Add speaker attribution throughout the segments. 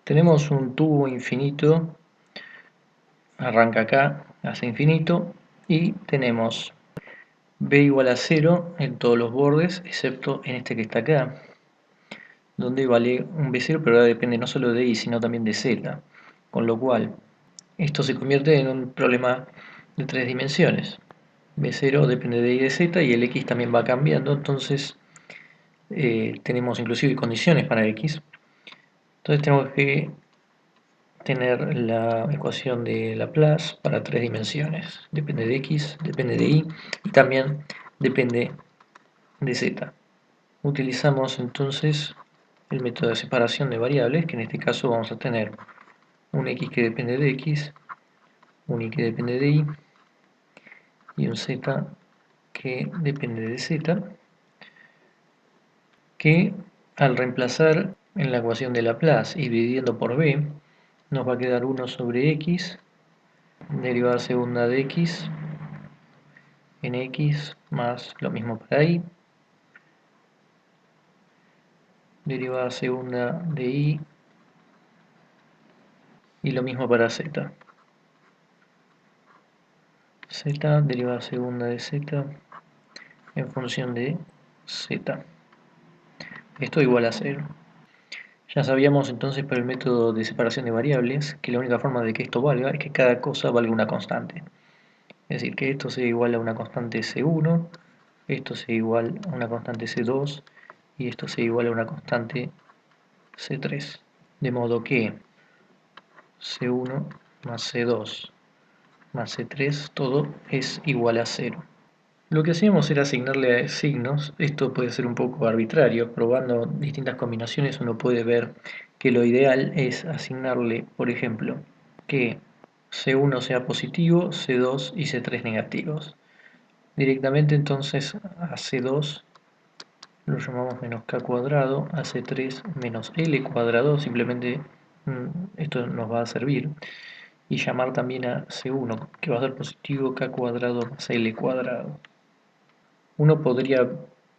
Speaker 1: Tenemos un tubo infinito, arranca acá, hace infinito, y tenemos b igual a 0 en todos los bordes, excepto en este que está acá, donde vale un b0, pero ahora depende no solo de y, sino también de z. Con lo cual, esto se convierte en un problema de tres dimensiones. b0 depende de y de z, y el x también va cambiando, entonces tenemos inclusive condiciones para x. Entonces tenemos que tener la ecuación de Laplace para tres dimensiones. Depende de x, depende de y también depende de z. Utilizamos entonces el método de separación de variables, que en este caso vamos a tener un x que depende de x, un y que depende de y un z que depende de z, que al reemplazar en la ecuación de Laplace y dividiendo por b, nos va a quedar 1 sobre x, derivada segunda de x, en x más lo mismo para y, derivada segunda de y lo mismo para z. Z, derivada segunda de z en función de z. Esto igual a 0. Ya sabíamos entonces por el método de separación de variables que la única forma de que esto valga es que cada cosa valga una constante. Es decir, que esto sea igual a una constante C1, esto sea igual a una constante C2 y esto sea igual a una constante C3. De modo que C1 más C2 más C3, todo es igual a 0. Lo que hacíamos era asignarle signos. Esto puede ser un poco arbitrario. Probando distintas combinaciones uno puede ver que lo ideal es asignarle, por ejemplo, que C1 sea positivo, C2 y C3 negativos. Directamente entonces a C2 lo llamamos menos k cuadrado, a C3 menos l cuadrado, simplemente esto nos va a servir. Y llamar también a C1, que va a ser positivo k cuadrado más l cuadrado. Uno podría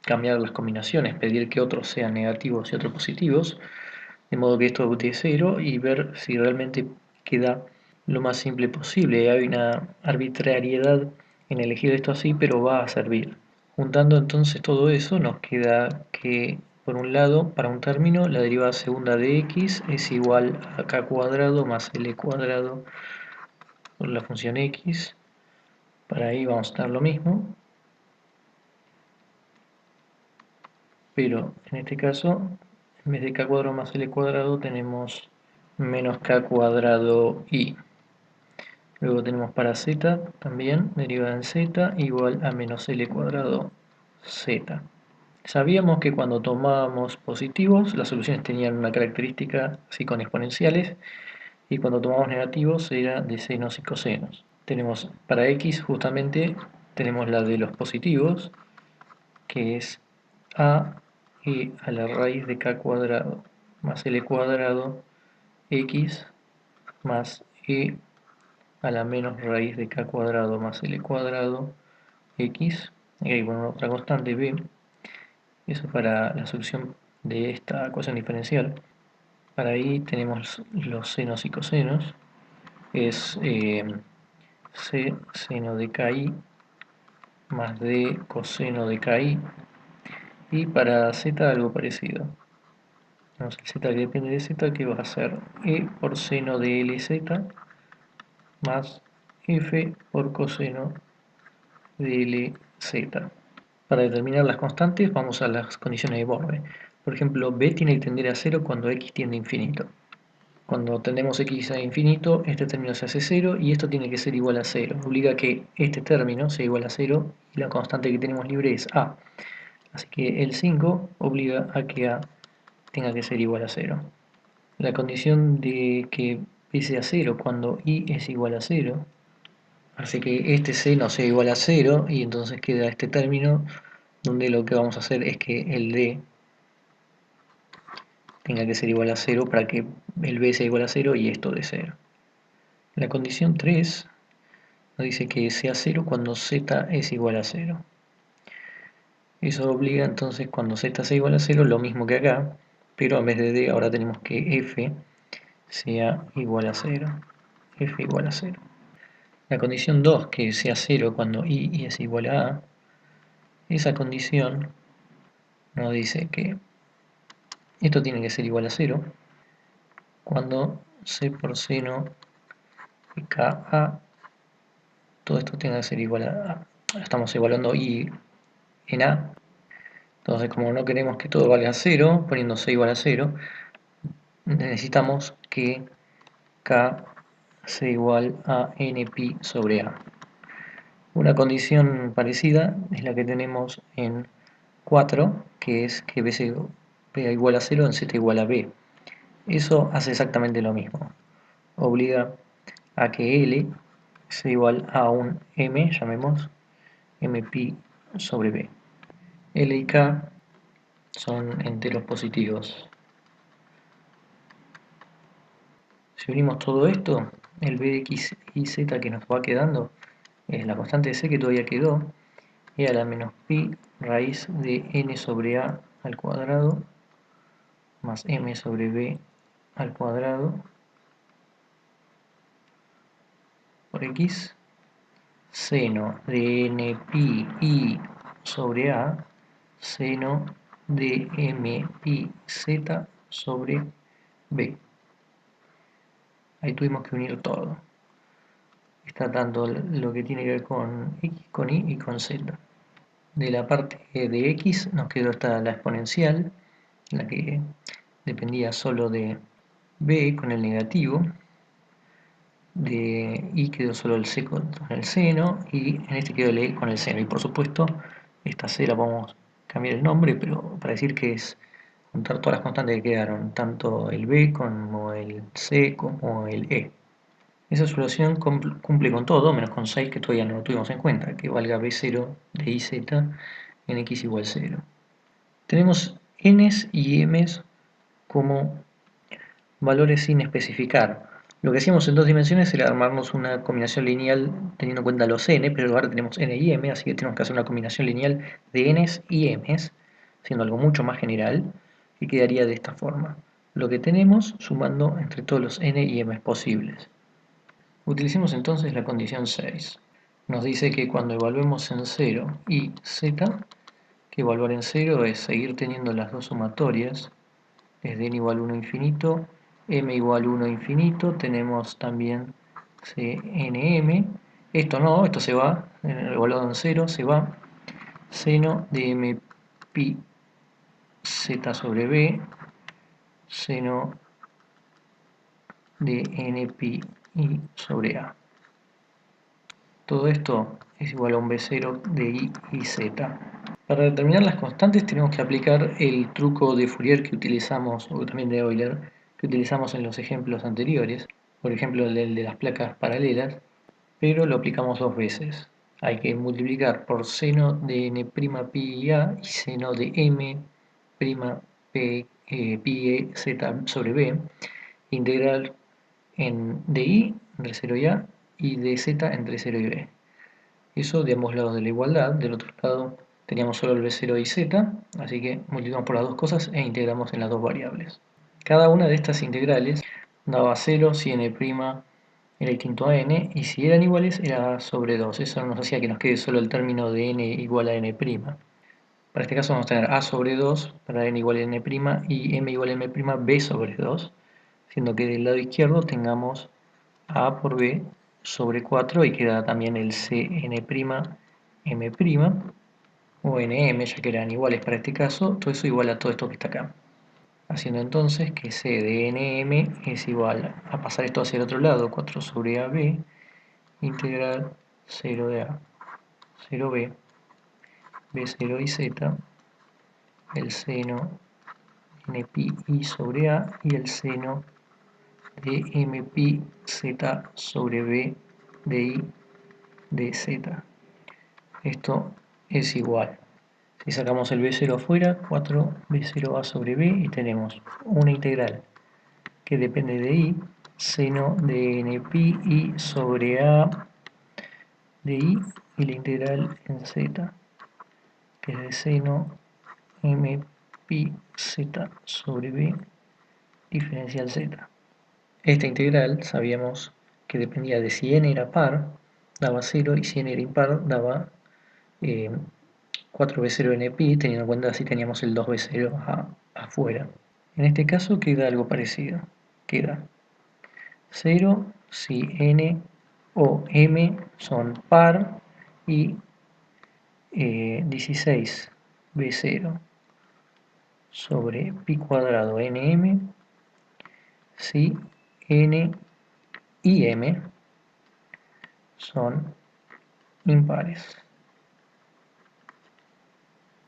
Speaker 1: cambiar las combinaciones, pedir que otros sean negativos y otros positivos, de modo que esto dé 0 y ver si realmente queda lo más simple posible. Hay una arbitrariedad en elegir esto así, pero va a servir. Juntando entonces todo eso nos queda que, por un lado, para un término, la derivada segunda de x es igual a k cuadrado más l cuadrado por la función x. Para ahí vamos a tener lo mismo, pero en este caso, en vez de k cuadrado más l cuadrado, tenemos menos k cuadrado y. Luego tenemos para z también, derivada en z, igual a menos l cuadrado z. Sabíamos que cuando tomábamos positivos, las soluciones tenían una característica así con exponenciales, y cuando tomábamos negativos era de senos y cosenos. Tenemos para x justamente, tenemos la de los positivos, que es a e a la raíz de k cuadrado más l cuadrado x más e a la menos raíz de k cuadrado más l cuadrado x. Y ahí bueno, otra constante b. Eso para la solución de esta ecuación diferencial. Para ahí tenemos los senos y cosenos. Es c seno de ki más d coseno de ki. Y para z algo parecido. Tenemos el z que depende de z, que va a ser e por seno de lz más f por coseno de lz. Para determinar las constantes vamos a las condiciones de borde. Por ejemplo, b tiene que tender a 0 cuando x tiende a infinito. Cuando tendemos x a infinito, este término se hace 0 y esto tiene que ser igual a 0. Obliga a que este término sea igual a 0 y la constante que tenemos libre es a. Así que el 5 obliga a que a tenga que ser igual a 0. La condición de que b sea 0 cuando y es igual a 0 hace que este seno sea igual a 0 y entonces queda este término donde lo que vamos a hacer es que el d tenga que ser igual a 0 para que el b sea igual a 0 y esto de 0. La condición 3 nos dice que sea 0 cuando z es igual a 0. Eso obliga entonces cuando z sea igual a 0 lo mismo que acá, pero en vez de d ahora tenemos que f sea igual a 0, f igual a 0. La condición 2, que sea 0 cuando y es igual a a, esa condición nos dice que esto tiene que ser igual a 0 cuando c por seno de ka, todo esto tiene que ser igual a, estamos evaluando y en a, entonces como no queremos que todo valga 0, poniendo c igual a 0, necesitamos que k sea igual a npi sobre a. Una condición parecida es la que tenemos en 4, que es que b igual a 0 en z igual a b. Eso hace exactamente lo mismo. Obliga a que L sea igual a un M, llamemos mpi sobre b. L y K son enteros positivos. Si unimos todo esto, el b de x y z que nos va quedando es la constante de c que todavía quedó, e a la menos pi raíz de n sobre a al cuadrado más m sobre b al cuadrado por x, seno de n pi i sobre a, seno de m pi z sobre b. Ahí tuvimos que unir todo. Está tanto lo que tiene que ver con x, con y y con z. De la parte de x nos quedó la exponencial, la que dependía solo de b con el negativo. De y quedó solo el c con el seno, y en este quedó el e con el seno. Y por supuesto, esta c la podemos cambiar el nombre, pero para decir que es juntar todas las constantes que quedaron, tanto el b como el c como el e. Esa solución cumple con todo, menos con 6 que todavía no lo tuvimos en cuenta, que valga b0 de iz en x igual 0. Tenemos n's y m's como valores sin especificar. Lo que hacíamos en dos dimensiones era armarnos una combinación lineal teniendo en cuenta los n, pero ahora tenemos n y m, así que tenemos que hacer una combinación lineal de n's y m's, siendo algo mucho más general, que quedaría de esta forma. Lo que tenemos sumando entre todos los n y m's posibles. Utilicemos entonces la condición 6. Nos dice que cuando evaluemos en 0 y z, que evaluar en 0 es seguir teniendo las dos sumatorias, desde n igual 1 infinito, m igual 1 infinito, tenemos también cnm, esto no, esto se va, evaluado en 0 se va, seno de m pi z sobre b, seno de n pi i sobre a. Todo esto es igual a un b0 de i y z. Para determinar las constantes tenemos que aplicar el truco de Fourier que utilizamos, o también de Euler, que utilizamos en los ejemplos anteriores, por ejemplo el de las placas paralelas, pero lo aplicamos dos veces. Hay que multiplicar por seno de n' pi a y seno de m' pi e z sobre b, integral de i entre 0 y a y de z entre 0 y b. Eso de ambos lados de la igualdad. Del otro lado teníamos solo el b0 y z, así que multiplicamos por las dos cosas e integramos en las dos variables. Cada una de estas integrales daba 0 si n' era distinto a n, y si eran iguales era a sobre 2. Eso nos hacía que nos quede solo el término de n igual a n'. Para este caso vamos a tener a sobre 2 para n igual a n' y m igual a m' b sobre 2, siendo que del lado izquierdo tengamos a por b sobre 4 y queda también el cn' m' o nm, ya que eran iguales para este caso, todo eso igual a todo esto que está acá. Haciendo entonces que c de nm es igual a pasar esto hacia el otro lado, 4 sobre ab, integral 0 de a, 0b, b0 y z, el seno npi i sobre a y el seno de mpi z sobre b de i de z. Esto es igual. Si sacamos el b0 afuera, 4b0a sobre b, y tenemos una integral que depende de i, seno de npi i sobre a de i, y la integral en z, que es de seno mpi z sobre b diferencial z. esta integral sabíamos que dependía de si n era par, daba 0, y si n era impar, daba 4b0 npi, teniendo en cuenta si teníamos el 2b0 afuera. En este caso queda algo parecido. Queda 0 si n o m son par y 16b0 sobre pi cuadrado nm si n y m son impares.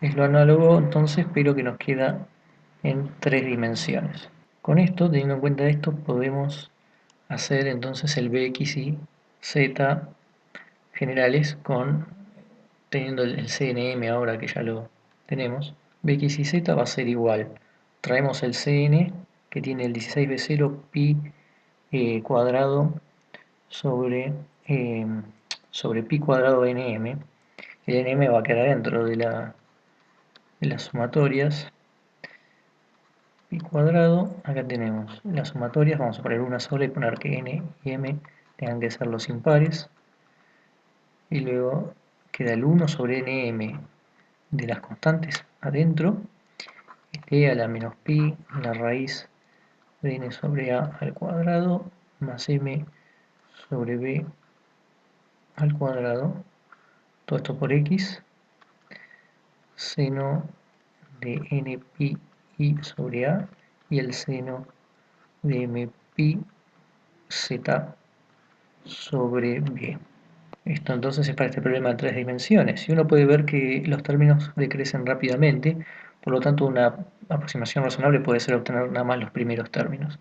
Speaker 1: Es lo análogo entonces, pero que nos queda en 3 dimensiones. Con esto, teniendo en cuenta esto, podemos hacer entonces el bx y z generales teniendo el cnm ahora que ya lo tenemos. Bx y z va a ser igual. Traemos el cn que tiene el 16b0 pi cuadrado eh, sobre pi cuadrado nm. El nm va a quedar dentro de las sumatorias. Pi cuadrado, acá tenemos las sumatorias, vamos a poner una sola y poner que n y m tengan que ser los impares. Y luego queda el 1 sobre nm de las constantes adentro, e a la menos pi, la raíz de n sobre a al cuadrado, más m sobre b al cuadrado, todo esto por x, seno de n pi i sobre a, y el seno de m pi z sobre b. Esto entonces es para este problema de 3 dimensiones. Y uno puede ver que los términos decrecen rápidamente, por lo tanto una aproximación razonable puede ser obtener nada más los primeros términos.